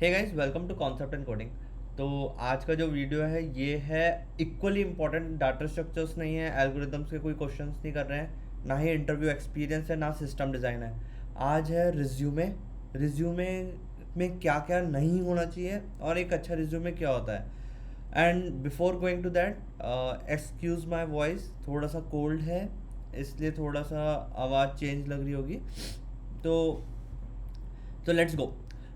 Hey guys, welcome to concept and coding. तो आज का जो वीडियो है ये है इक्वली इंपॉर्टेंट। डाटा स्ट्रक्चर्स नहीं है, एल्गोरिदम्स के कोई क्वेश्चंस नहीं कर रहे हैं, ना ही इंटरव्यू एक्सपीरियंस है, ना सिस्टम डिज़ाइन है। आज है रिज्यूमे। रिज्यूमे में क्या क्या नहीं होना चाहिए और एक अच्छा रिज्यूमे क्या होता है। And before going to that, excuse my voice, थोड़ा सा कोल्ड है इसलिए थोड़ा सा आवाज़ चेंज लग रही होगी। तो लेट्स गो।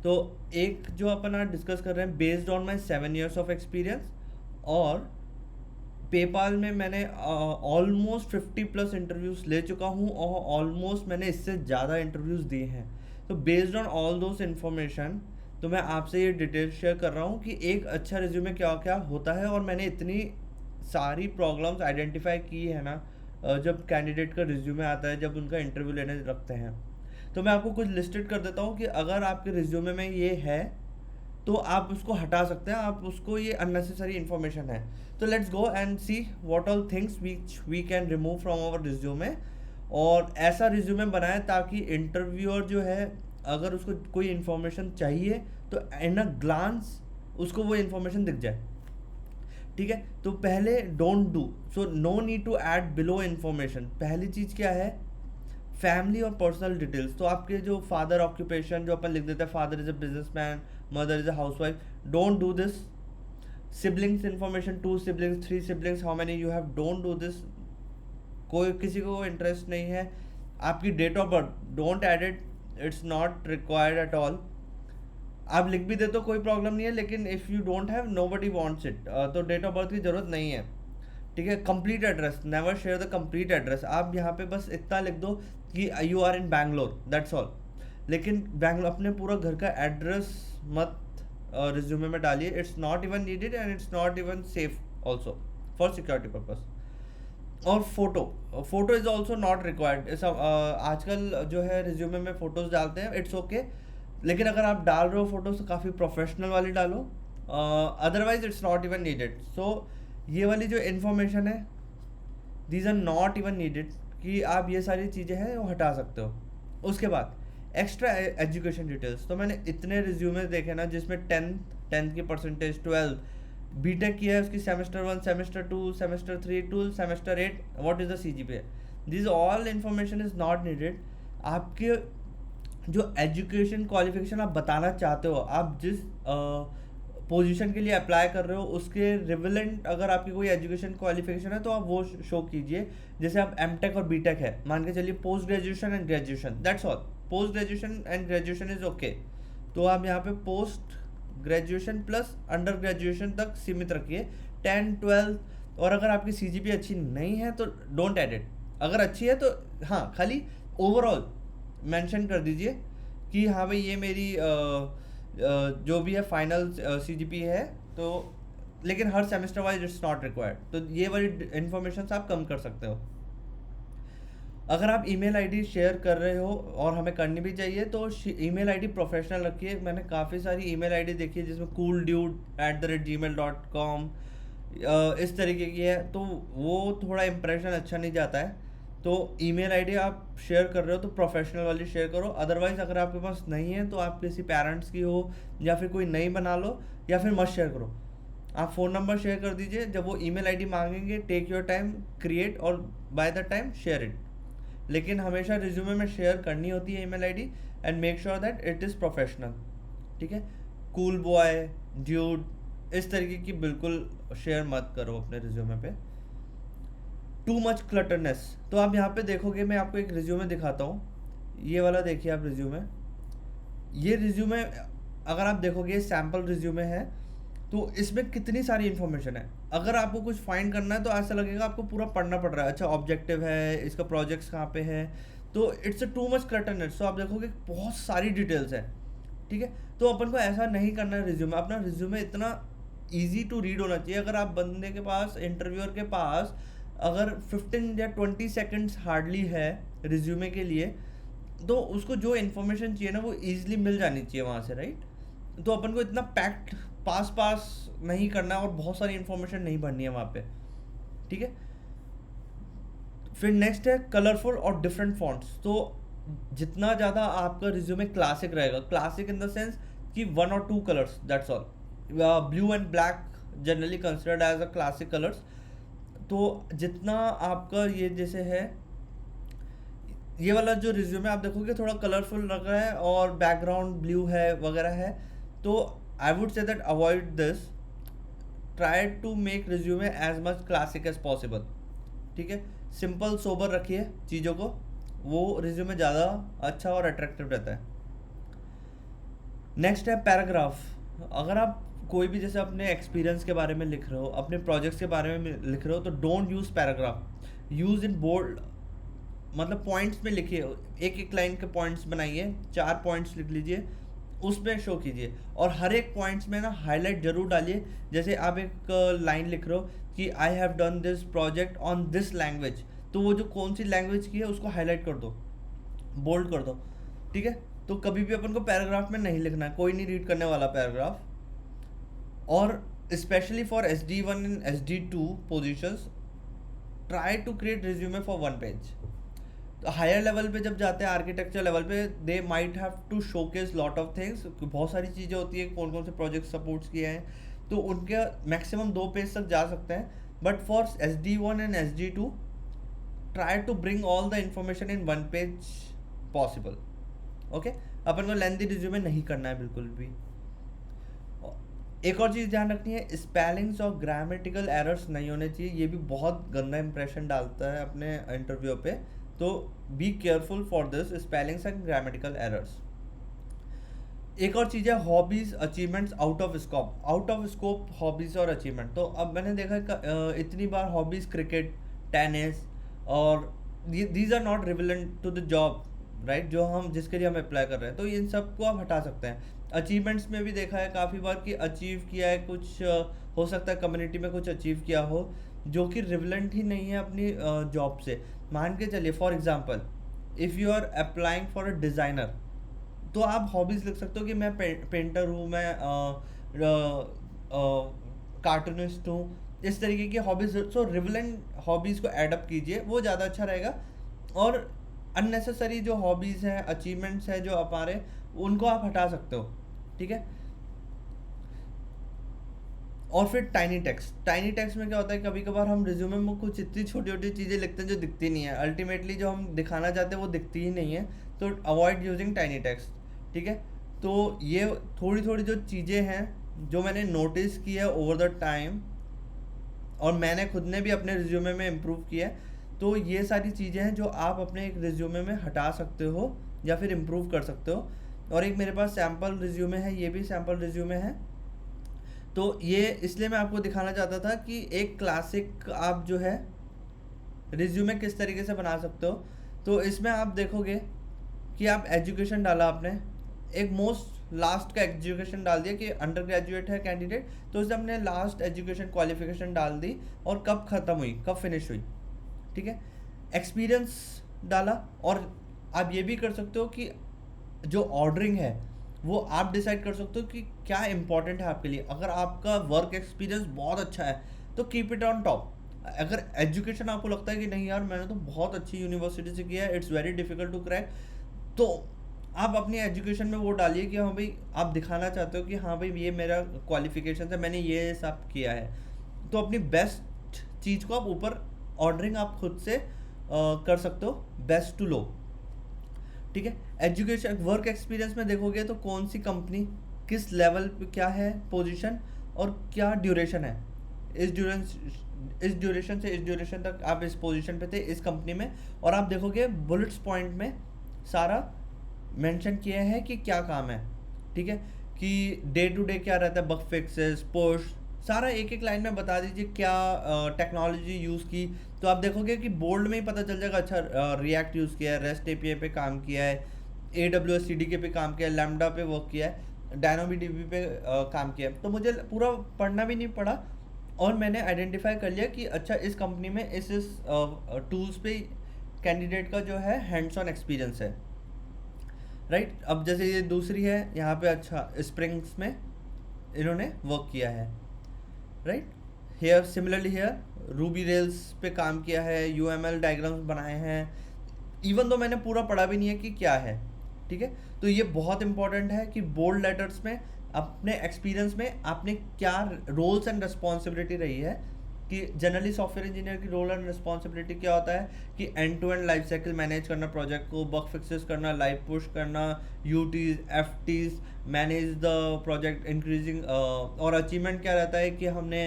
तो एक जो अपन आज डिस्कस कर रहे हैं based on my 7 years of experience, और पेपाल में मैंने ऑलमोस्ट 50+ इंटरव्यूज़ ले चुका हूँ और ऑलमोस्ट मैंने इससे ज़्यादा इंटरव्यूज़ दिए हैं। तो based on all those information, तो मैं आपसे ये डिटेल शेयर कर रहा हूँ कि एक अच्छा रिज्यूमे क्या क्या होता है। और मैंने इतनी सारी प्रॉब्लम्स आइडेंटिफाई की है ना, जब कैंडिडेट का रिज्यूमे आता है, जब उनका इंटरव्यू लेने रखते हैं। तो मैं आपको कुछ लिस्टेड कर देता हूँ कि अगर आपके रिज्यूमे में ये है तो आप उसको हटा सकते हैं, आप उसको, ये अननेसेसरी इन्फॉर्मेशन है। तो let's go and see what all things which we can remove from our resume, और ऐसा रिज्यूमे बनाए ताकि इंटरव्यूअर जो है, अगर उसको कोई इन्फॉर्मेशन चाहिए तो इन अ ग्लांस उसको वो इन्फॉर्मेशन दिख जाए। ठीक है, तो पहले don't do, so no need to add below information. पहली चीज़ क्या है, फैमिली और पर्सनल डिटेल्स। तो आपके जो फादर ऑक्यूपेशन जो अपन लिख देते हैं, father is a businessman, mother is a housewife, don't do this. Siblings information, 2 siblings, 3 siblings, how many you have, don't do this. कोई किसी को इंटरेस्ट नहीं है। आपकी date of birth, don't add it, it's not required at all. आप लिख भी दे तो कोई प्रॉब्लम नहीं है, लेकिन if you don't have, nobody wants it, तो डेट ऑफ बर्थ की ज़रूरत नहीं है। ठीक है, complete address, never share the complete address. आप यहाँ पे बस इतना लिख दो कि you are in Bangalore, that's all. लेकिन बैंगलोर अपने पूरा घर का एड्रेस मत रिज्यूमे में डालिए। It's not even needed and it's not even safe also for security purpose. और photo is also not required. इस आजकल जो है रिज्यूमे में फ़ोटोज़ डालते हैं, इट्स ओके, लेकिन अगर आप डाल रहे हो फोटोज तो काफ़ी प्रोफेशनल वाली डालो, otherwise it's not even needed. So ये वाली जो इन्फॉर्मेशन है, these are not even needed, कि आप ये सारी चीज़ें हैं वो हटा सकते हो। उसके बाद एक्स्ट्रा एजुकेशन डिटेल्स। तो मैंने इतने रिज्यूमे देखे ना जिसमें टेंथ की परसेंटेज, 12 बीटेक किया है, उसकी semester 1, semester 2, semester 3 to semester 8, what is the CGPA। This all information is not needed. आपके जो एजुकेशन क्वालिफिकेशन आप बताना चाहते हो, आप जिस पोजीशन के लिए अप्लाई कर रहे हो उसके रिविलेंट अगर आपकी कोई एजुकेशन क्वालिफिकेशन है तो आप वो शो कीजिए। जैसे आप एमटेक और बीटेक है, मान के चलिए post graduation and graduation, that's all. Post graduation and graduation is okay, तो आप यहाँ पे post graduation plus under graduation तक सीमित रखिए, 10, 12। और अगर आपकी CGPA अच्छी नहीं है तो डोंट एड इट। अगर अच्छी है तो हाँ, खाली ओवरऑल मेंशन कर दीजिए कि हाँ भाई ये मेरी जो भी है फाइनल CGPA है। तो लेकिन हर semester wise it's not required. तो ये वाली इन्फॉर्मेशन आप कम कर सकते हो। अगर आप ईमेल आईडी शेयर कर रहे हो, और हमें करनी भी चाहिए, तो ईमेल आईडी प्रोफेशनल रखिए। मैंने काफ़ी सारी ईमेल आईडी देखी है जिसमें cooldude@gmail.com इस तरीके की है, तो वो थोड़ा इंप्रेशन अच्छा नहीं जाता है। तो ईमेल आईडी आप शेयर कर रहे हो तो प्रोफेशनल वाली शेयर करो। अदरवाइज़ अगर आपके पास नहीं है तो आप किसी पेरेंट्स की हो या फिर कोई नई बना लो, या फिर मत शेयर करो। आप फ़ोन नंबर शेयर कर दीजिए, जब वो ईमेल आईडी मांगेंगे टेक योर टाइम, क्रिएट, और by the time share it. लेकिन हमेशा रिज्यूमे में शेयर करनी होती है email ID, and make sure that it is professional. ठीक है, कूल बॉय, ड्यूड, इस तरीके की बिल्कुल शेयर मत करो अपने रिज्यूमे पे। Too much clutterness. तो आप यहाँ पे देखोगे, मैं आपको एक रिज्यूमे दिखाता हूँ, ये वाला देखिए आप रिज्यूमे। ये रिज्यूमे अगर आप देखोगे सैम्पल रिज्यूमे है, तो इसमें कितनी सारी इन्फॉर्मेशन है। अगर आपको कुछ फाइंड करना है तो ऐसा लगेगा आपको पूरा पढ़ना पड़ रहा है। अच्छा, ऑब्जेक्टिव है, इसका प्रोजेक्ट्स कहाँ पे है, तो it's a to much clutterness. तो आप देखोगे बहुत सारी डिटेल्स है। ठीक है, तो अपन को ऐसा नहीं करना है रिज्यूमे। अपना रिज्यूमे इतना ईजी टू रीड होना चाहिए। अगर आप बंदे के पास, इंटरव्यूअर के पास अगर 15 या 20 सेकेंड्स हार्डली है रिज्यूमे के लिए, तो उसको जो इन्फॉर्मेशन चाहिए ना वो ईजिली मिल जानी चाहिए वहाँ से, राइट। तो अपन को इतना पैक्ड पास पास नहीं करना है और बहुत सारी इन्फॉर्मेशन नहीं भरनी है वहाँ पे। ठीक है, फिर नेक्स्ट है कलरफुल और डिफरेंट फॉन्ट्स। तो जितना ज़्यादा आपका रिज्यूमे क्लासिक रहेगा, क्लासिक इन द सेंस कि 1 or 2 colours, that's all. Blue and black generally considered as a classic colours. तो जितना आपका ये जैसे है, ये वाला जो रिज्यूमे आप देखोगे थोड़ा कलरफुल लग रहा है और बैकग्राउंड ब्लू है वगैरह है, तो I would say that avoid this. Try to make resume as much classic as possible. ठीक है, सिंपल सोबर रखिए चीज़ों को, वो रिज्यूमे ज़्यादा अच्छा और अट्रैक्टिव रहता है. नेक्स्ट है पैराग्राफ. अगर आप कोई भी जैसे अपने एक्सपीरियंस के बारे में लिख रहे हो, अपने प्रोजेक्ट्स के बारे में लिख रहे हो, तो don't use paragraph, use in bold. मतलब पॉइंट्स में लिखिए, एक एक लाइन के पॉइंट्स बनाइए, 4 पॉइंट्स लिख लीजिए, उसमें शो कीजिए. और हर एक पॉइंट्स में ना हाईलाइट जरूर डालिए. जैसे आप एक लाइन लिख रहे हो कि I have done this project on this language, तो वो जो कौन सी लैंग्वेज की है उसको हाईलाइट कर दो, बोल्ड कर दो. ठीक है, तो कभी भी अपन को पैराग्राफ में नहीं लिखना है, कोई नहीं रीड करने वाला पैराग्राफ. और specially for SD1 and SD2 positions, try to create resume for 1 page. तो हायर लेवल पे जब जाते हैं, आर्किटेक्चर लेवल पे, they might have to showcase lot of things. बहुत सारी चीज़ें होती है, कौन कौन से प्रोजेक्ट सपोर्ट्स किए हैं, तो उनके मैक्सिमम 2 पेज तक जा सकते हैं. But for SD1 and SD2, try to bring all the information in 1 page possible. Okay, अपन को लेंथी रिज्यूमे नहीं करना है बिल्कुल भी. एक और चीज़ ध्यान रखनी है, स्पेलिंग्स और ग्रामेटिकल एरर्स नहीं होने चाहिए. ये भी बहुत गंदा इंप्रेशन डालता है अपने इंटरव्यू पे. तो be careful for this spellings and grammatical errors. एक और चीज़ है hobbies achievements out of scope. Out of scope hobbies और अचीवमेंट, तो अब मैंने देखा इतनी बार हॉबीज क्रिकेट, टेनिस, और these are not relevant to the job, right, जो हम जिसके लिए हम अप्लाई कर रहे हैं. तो इन सब को आप हटा सकते हैं. अचीवमेंट्स में भी देखा है काफ़ी बार कि अचीव किया है कुछ, हो सकता है कम्युनिटी में कुछ अचीव किया हो जो कि रिलेवेंट ही नहीं है अपनी जॉब से. मान के चलिए for example, if you are applying for a designer, तो आप हॉबीज़ लिख सकते हो कि मैं पेंटर हूँ, मैं कार्टूनिस्ट हूँ, इस तरीके की हॉबीज़. सो रिलेवेंट हॉबीज़ को एडअप कीजिए, वो ज़्यादा अच्छा रहेगा. और अननेसेसरी जो हॉबीज़ हैं, अचीवमेंट्स हैं जो आप आ रहे, उनको आप हटा सकते हो. ठीक है. और फिर टाइनी टेक्स्ट. टाइनी टेक्स्ट में क्या होता है, कभी कभार हम रिज्यूमे में कुछ इतनी छोटी छोटी चीज़ें लिखते हैं जो दिखती नहीं है, अल्टीमेटली जो हम दिखाना चाहते हैं वो दिखती ही नहीं है. तो अवॉइड यूजिंग टाइनी टेक्स्ट. ठीक है, तो ये थोड़ी थोड़ी जो चीज़ें हैं जो मैंने नोटिस की है ओवर द टाइम, और मैंने खुद ने भी अपने रिज्यूमे में इम्प्रूव किया है. तो ये सारी चीज़ें हैं जो आप अपने एक रिज्यूमे में हटा सकते हो या फिर इम्प्रूव कर सकते हो. और एक मेरे पास सैम्पल रिज्यूमे है, ये भी सैम्पल रिज्यूमे है. तो ये इसलिए मैं आपको दिखाना चाहता था कि एक क्लासिक आप जो है रिज्यूमे किस तरीके से बना सकते हो. तो इसमें आप देखोगे कि आप एजुकेशन डाला आपने, एक मोस्ट लास्ट का एजुकेशन डाल दिया कि अंडर ग्रेजुएट है कैंडिडेट, तो उसने अपने लास्ट एजुकेशन क्वालिफिकेशन डाल दी और कब ख़त्म हुई, कब फिनिश हुई. ठीक है, एक्सपीरियंस डाला. और आप ये भी कर सकते हो कि जो ऑर्डरिंग है वो आप डिसाइड कर सकते हो कि क्या इंपॉर्टेंट है आपके लिए. अगर आपका वर्क एक्सपीरियंस बहुत अच्छा है तो कीप इट ऑन टॉप. अगर एजुकेशन आपको लगता है कि नहीं यार मैंने तो बहुत अच्छी यूनिवर्सिटी से किया है, it's very difficult to crack, तो आप अपनी एजुकेशन में वो डालिए कि हाँ भाई आप दिखाना चाहते हो कि हाँ भाई ये मेरा क्वालिफिकेशन है, मैंने ये सब किया है. तो अपनी बेस्ट चीज़ को आप ऊपर ऑर्डरिंग आप खुद से कर सकते हो, बेस्ट टू लो. ठीक है, एजुकेशन वर्क एक्सपीरियंस में देखोगे तो कौन सी कंपनी किस लेवल पे क्या है पोजीशन और क्या ड्यूरेशन है. इस ड्यूरेशन से इस ड्यूरेशन तक आप इस पोजीशन पे थे इस कंपनी में, और आप देखोगे बुलेट्स पॉइंट में सारा मेंशन किया है कि क्या काम है. ठीक है, कि डे टू डे क्या रहता है, बग फिक्सेस, पुश, सारा एक एक लाइन में बता दीजिए क्या टेक्नोलॉजी यूज़ की. तो आप देखोगे कि बोल्ड में ही पता चल जाएगा, अच्छा रिएक्ट यूज़ किया है, रेस्ट एपीआई पे काम किया है, AWS CDK पे काम किया है, लैम्डा पे वर्क किया है, DynamoDB पे काम किया है. तो मुझे पूरा पढ़ना भी नहीं पड़ा और मैंने आइडेंटिफाई कर लिया कि अच्छा इस कंपनी में इस टूल्स पे कैंडिडेट का जो है हैंड्स ऑन एक्सपीरियंस है. राइट, अब जैसे ये दूसरी है, यहाँ पे अच्छा स्प्रिंग्स में इन्होंने वर्क किया है. Right, here similarly here Ruby Rails पे काम किया है, UML डायग्राम्स बनाए हैं, इवन तो मैंने पूरा पढ़ा भी नहीं है कि क्या है. ठीक है, तो ये बहुत इंपॉर्टेंट है कि बोल्ड लेटर्स में अपने एक्सपीरियंस में आपने क्या रोल्स एंड रिस्पॉन्सिबिलिटी रही है, कि जनरली सॉफ्टवेयर इंजीनियर की रोल एंड रिस्पॉन्सिबिलिटी क्या होता है कि end to end life cycle manage करना, प्रोजेक्ट को बग फिक्सेस करना, लाइव पुश करना, UTs FTs, manage the project increasing, और अचीवमेंट क्या रहता है कि हमने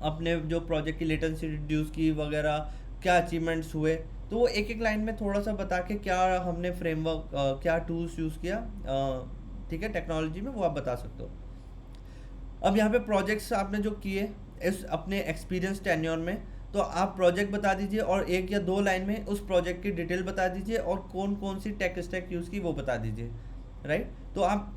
अपने जो प्रोजेक्ट की लेटेंसी रिड्यूस की वगैरह, क्या अचीवमेंट्स हुए। तो वो एक एक लाइन में थोड़ा सा बता के क्या हमने फ्रेमवर्क, क्या टूल्स यूज़ किया, ठीक है, टेक्नोलॉजी में, वो आप बता सकते हो। अब यहाँ पे प्रोजेक्ट्स आपने जो किए इस अपने एक्सपीरियंस टेन्योर में, तो आप प्रोजेक्ट बता दीजिए और 1 या 2 लाइन में उस प्रोजेक्ट की डिटेल बता दीजिए और कौन कौन सी टेक स्टैक यूज़ की वो बता दीजिए, राइट। तो आप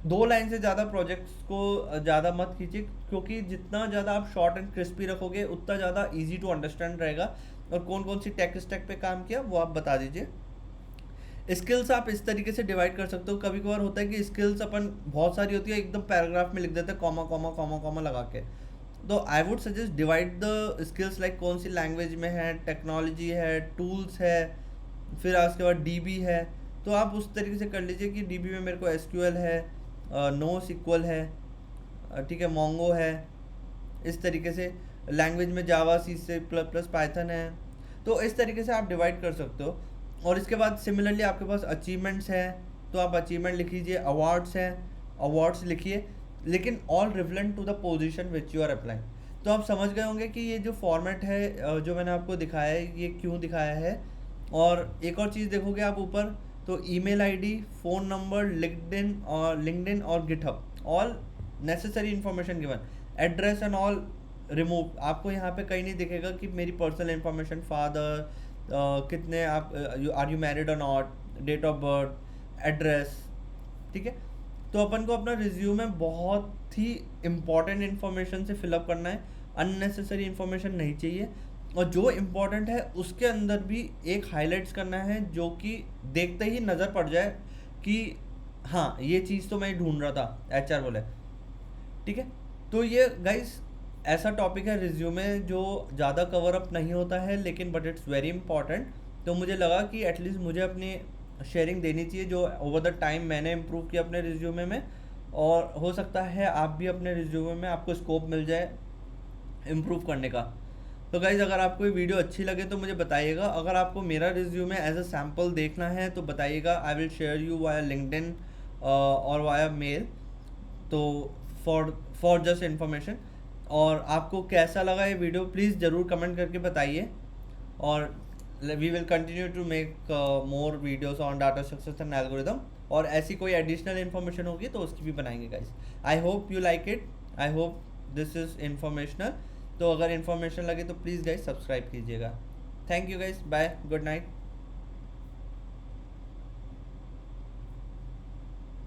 2 लाइन से ज़्यादा प्रोजेक्ट्स को ज़्यादा मत कीजिए, क्योंकि जितना ज़्यादा आप शॉर्ट एंड क्रिस्पी रखोगे उतना ज़्यादा ईजी टू अंडरस्टैंड रहेगा। और कौन कौन सी टेक स्टैक पे काम किया वो आप बता दीजिए। स्किल्स आप इस तरीके से डिवाइड कर सकते हो। कभी कभार होता है कि स्किल्स अपन बहुत सारी होती है, एकदम पैराग्राफ में लिख देते हैं कॉमा कॉमा कॉमा कॉमा लगा के। तो I would suggest divide the skills, like कौन सी लैंग्वेज में है, टेक्नोलॉजी है, टूल्स है, फिर उसके बाद डीबी है। तो आप उस तरीके से कर लीजिए कि डीबी में मेरे को एसक्यूएल है, नो सिक्वल है, ठीक है, मोंगो है, इस तरीके से। लैंग्वेज में जावा, सी से प्लस प्लस, पाइथन है। तो इस तरीके से आप डिवाइड कर सकते हो। और इसके बाद सिमिलरली आपके पास अचीवमेंट्स हैं, तो आप अचीवमेंट लिख लीजिए। अवार्ड्स हैं, अवार्ड्स लिखिए, लेकिन all relevant to the position which you are applying. तो आप समझ गए होंगे कि ये जो फॉर्मेट है जो मैंने आपको दिखाया है, ये क्यों दिखाया है। और एक और चीज़ देखोगे आप ऊपर, तो email ID, phone number, LinkedIn और GitHub, all necessary information given, address and all remove. आपको यहाँ पे कहीं नहीं दिखेगा कि मेरी पर्सनल इन्फॉर्मेशन, फादर, कितने आप, आर यू मैरिड और not, date of birth, address, ठीक है। तो अपन को अपना रिज्यूमे बहुत ही इम्पॉर्टेंट इन्फॉर्मेशन से फिलअप करना है, अननेसेसरी इन्फॉर्मेशन नहीं चाहिए। और जो इम्पोर्टेंट है उसके अंदर भी एक हाईलाइट्स करना है जो कि देखते ही नज़र पड़ जाए कि हाँ ये चीज़ तो मैं ढूंढ रहा था, एचआर बोले, ठीक है। तो ये गाइस ऐसा टॉपिक है रिज्यूमे जो ज़्यादा कवर अप नहीं होता है, लेकिन बट इट्स वेरी इंपॉर्टेंट। तो मुझे लगा कि एटलीस्ट मुझे अपनी शेयरिंग देनी चाहिए जो ओवर द टाइम मैंने इम्प्रूव किया अपने रिज्यूमे में, और हो सकता है आप भी अपने रिज्यूमे में आपको स्कोप मिल जाए इम्प्रूव करने का। तो गाइज़ अगर आपको ये वीडियो अच्छी लगे तो मुझे बताइएगा। अगर आपको मेरा रिज्यूमे एज अ सैम्पल देखना है तो बताइएगा, I will share you via LinkedIn और वाया मेल, तो फॉर जस्ट इन्फॉर्मेशन। और आपको कैसा लगा ये वीडियो प्लीज़ ज़रूर कमेंट करके बताइए, और we will continue to make more videos on data structures and algorithm, और ऐसी कोई एडिशनल इन्फॉर्मेशन होगी तो उसकी भी बनाएंगे guys. I hope you like it, I hope this is informational. तो अगर इन्फॉर्मेशन लगे तो प्लीज़ गाइस सब्सक्राइब कीजिएगा। Thank you guys, bye, good night.